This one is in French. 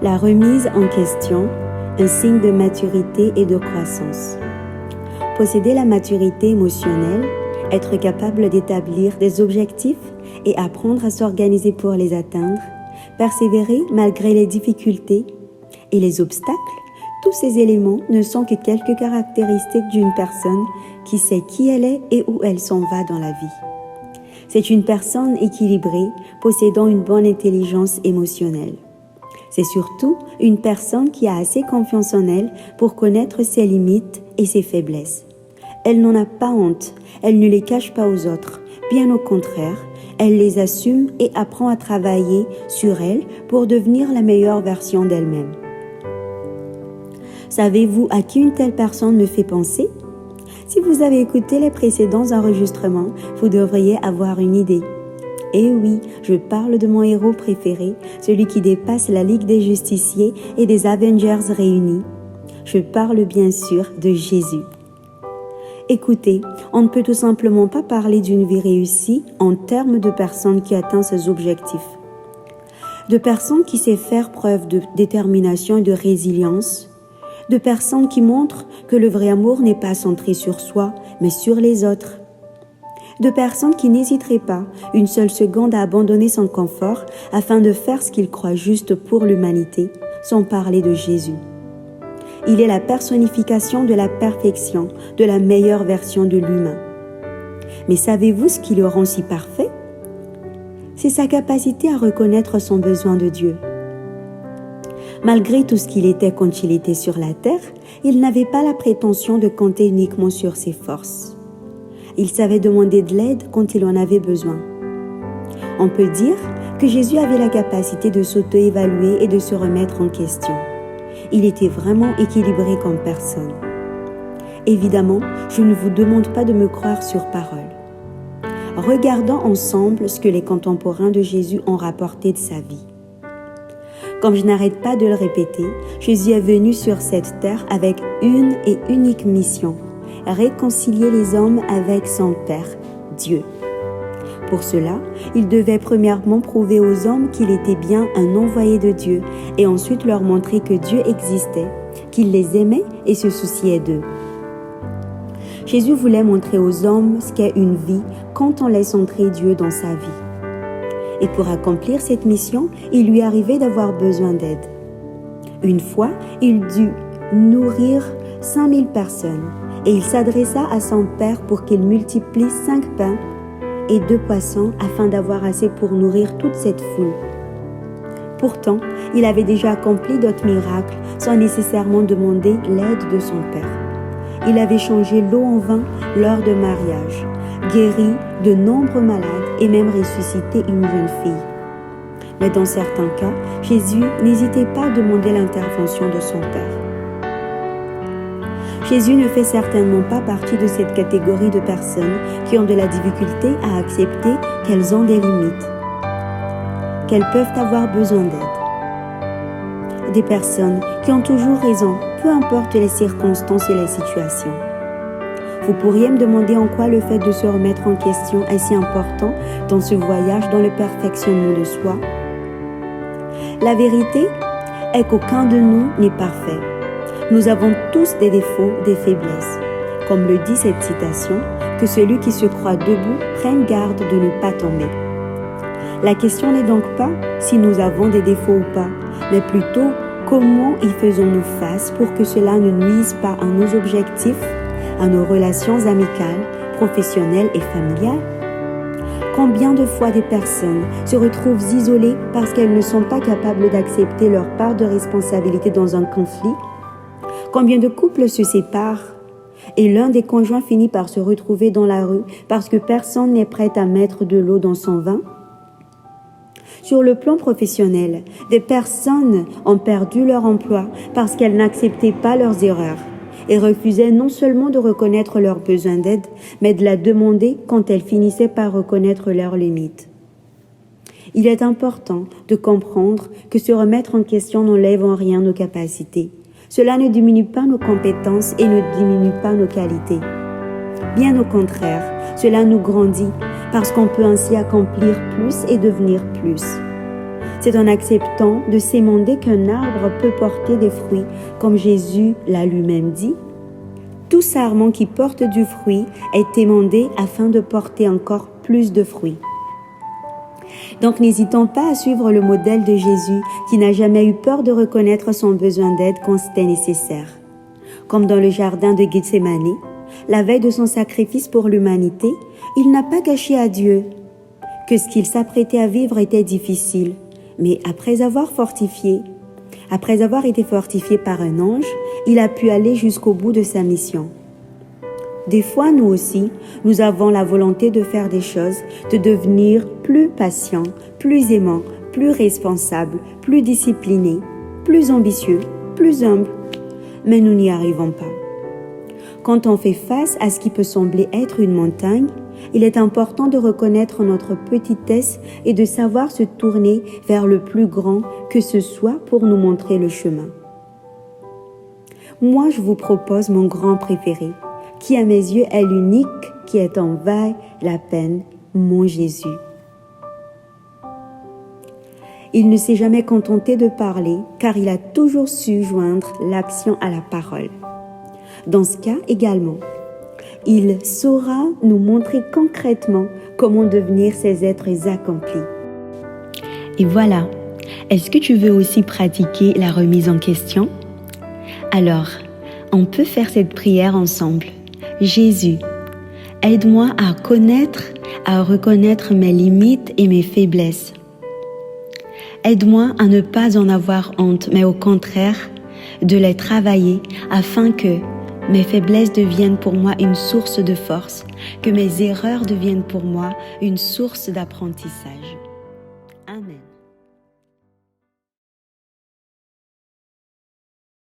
La remise en question, un signe de maturité et de croissance. Posséder la maturité émotionnelle, être capable d'établir des objectifs et apprendre à s'organiser pour les atteindre, persévérer malgré les difficultés et les obstacles, tous ces éléments ne sont que quelques caractéristiques d'une personne qui sait qui elle est et où elle s'en va dans la vie. C'est une personne équilibrée, possédant une bonne intelligence émotionnelle. C'est surtout une personne qui a assez confiance en elle pour connaître ses limites et ses faiblesses. Elle n'en a pas honte, elle ne les cache pas aux autres. Bien au contraire, elle les assume et apprend à travailler sur elle pour devenir la meilleure version d'elle-même. Savez-vous à qui une telle personne me fait penser? Si vous avez écouté les précédents enregistrements, vous devriez avoir une idée. Et oui, je parle de mon héros préféré, celui qui dépasse la Ligue des Justiciers et des Avengers réunis. Je parle bien sûr de Jésus. Écoutez, on ne peut tout simplement pas parler d'une vie réussie en termes de personnes qui atteignent ses objectifs. De personnes qui savent faire preuve de détermination et de résilience. De personnes qui montrent que le vrai amour n'est pas centré sur soi, mais sur les autres. De personnes qui n'hésiteraient pas une seule seconde à abandonner son confort afin de faire ce qu'ils croient juste pour l'humanité, sans parler de Jésus. Il est la personnification de la perfection, de la meilleure version de l'humain. Mais savez-vous ce qui le rend si parfait? C'est sa capacité à reconnaître son besoin de Dieu. Malgré tout ce qu'il était quand il était sur la terre, il n'avait pas la prétention de compter uniquement sur ses forces. Il savait demander de l'aide quand il en avait besoin. On peut dire que Jésus avait la capacité de s'auto-évaluer et de se remettre en question. Il était vraiment équilibré comme personne. Évidemment, je ne vous demande pas de me croire sur parole. Regardons ensemble ce que les contemporains de Jésus ont rapporté de sa vie. Comme je n'arrête pas de le répéter, Jésus est venu sur cette terre avec une et unique mission, réconcilier les hommes avec son Père, Dieu. Pour cela, il devait premièrement prouver aux hommes qu'il était bien un envoyé de Dieu et ensuite leur montrer que Dieu existait, qu'il les aimait et se souciait d'eux. Jésus voulait montrer aux hommes ce qu'est une vie quand on laisse entrer Dieu dans sa vie. Et pour accomplir cette mission, il lui arrivait d'avoir besoin d'aide. Une fois, il dut nourrir 5000 personnes et il s'adressa à son Père pour qu'il multiplie 5 pains et 2 poissons afin d'avoir assez pour nourrir toute cette foule. Pourtant, il avait déjà accompli d'autres miracles sans nécessairement demander l'aide de son Père. Il avait changé l'eau en vin lors de mariage, guéri de nombreux malades et même ressuscité une jeune fille. Mais dans certains cas, Jésus n'hésitait pas à demander l'intervention de son Père. Jésus ne fait certainement pas partie de cette catégorie de personnes qui ont de la difficulté à accepter qu'elles ont des limites, qu'elles peuvent avoir besoin d'aide. Des personnes qui ont toujours raison, peu importe les circonstances et les situations. Vous pourriez me demander en quoi le fait de se remettre en question est si important dans ce voyage dans le perfectionnement de soi. La vérité est qu'aucun de nous n'est parfait. Nous avons tous des défauts, des faiblesses. Comme le dit cette citation, que celui qui se croit debout prenne garde de ne pas tomber. La question n'est donc pas si nous avons des défauts ou pas, mais plutôt comment y faisons-nous face pour que cela ne nuise pas à nos objectifs, à nos relations amicales, professionnelles et familiales? Combien de fois des personnes se retrouvent isolées parce qu'elles ne sont pas capables d'accepter leur part de responsabilité dans un conflit? Combien de couples se séparent et l'un des conjoints finit par se retrouver dans la rue parce que personne n'est prêt à mettre de l'eau dans son vin? Sur le plan professionnel, des personnes ont perdu leur emploi parce qu'elles n'acceptaient pas leurs erreurs et refusaient non seulement de reconnaître leurs besoins d'aide, mais de la demander quand elles finissaient par reconnaître leurs limites. Il est important de comprendre que se remettre en question n'enlève en rien nos capacités. Cela ne diminue pas nos compétences et ne diminue pas nos qualités. Bien au contraire, cela nous grandit parce qu'on peut ainsi accomplir plus et devenir plus. C'est en acceptant de s'émonder qu'un arbre peut porter des fruits, comme Jésus l'a lui-même dit. Tout sarment qui porte du fruit est émondé afin de porter encore plus de fruits. Donc n'hésitons pas à suivre le modèle de Jésus qui n'a jamais eu peur de reconnaître son besoin d'aide quand c'était nécessaire. Comme dans le jardin de Gethsémani, la veille de son sacrifice pour l'humanité, il n'a pas caché à Dieu que ce qu'il s'apprêtait à vivre était difficile. Mais après avoir été fortifié par un ange, il a pu aller jusqu'au bout de sa mission. Des fois, nous aussi, nous avons la volonté de faire des choses, de devenir plus patients, plus aimants, plus responsables, plus disciplinés, plus ambitieux, plus humbles. Mais nous n'y arrivons pas. Quand on fait face à ce qui peut sembler être une montagne, il est important de reconnaître notre petitesse et de savoir se tourner vers le plus grand que ce soit pour nous montrer le chemin. Moi, je vous propose mon grand préféré, qui à mes yeux est l'unique qui est en vaille la peine, mon Jésus. Il ne s'est jamais contenté de parler, car il a toujours su joindre l'action à la parole. Dans ce cas également, il saura nous montrer concrètement comment devenir ces êtres accomplis. Et voilà, est-ce que tu veux aussi pratiquer la remise en question? Alors, on peut faire cette prière ensemble. Jésus, aide-moi à reconnaître mes limites et mes faiblesses. Aide-moi à ne pas en avoir honte, mais au contraire, de les travailler afin que mes faiblesses deviennent pour moi une source de force, que mes erreurs deviennent pour moi une source d'apprentissage. Amen.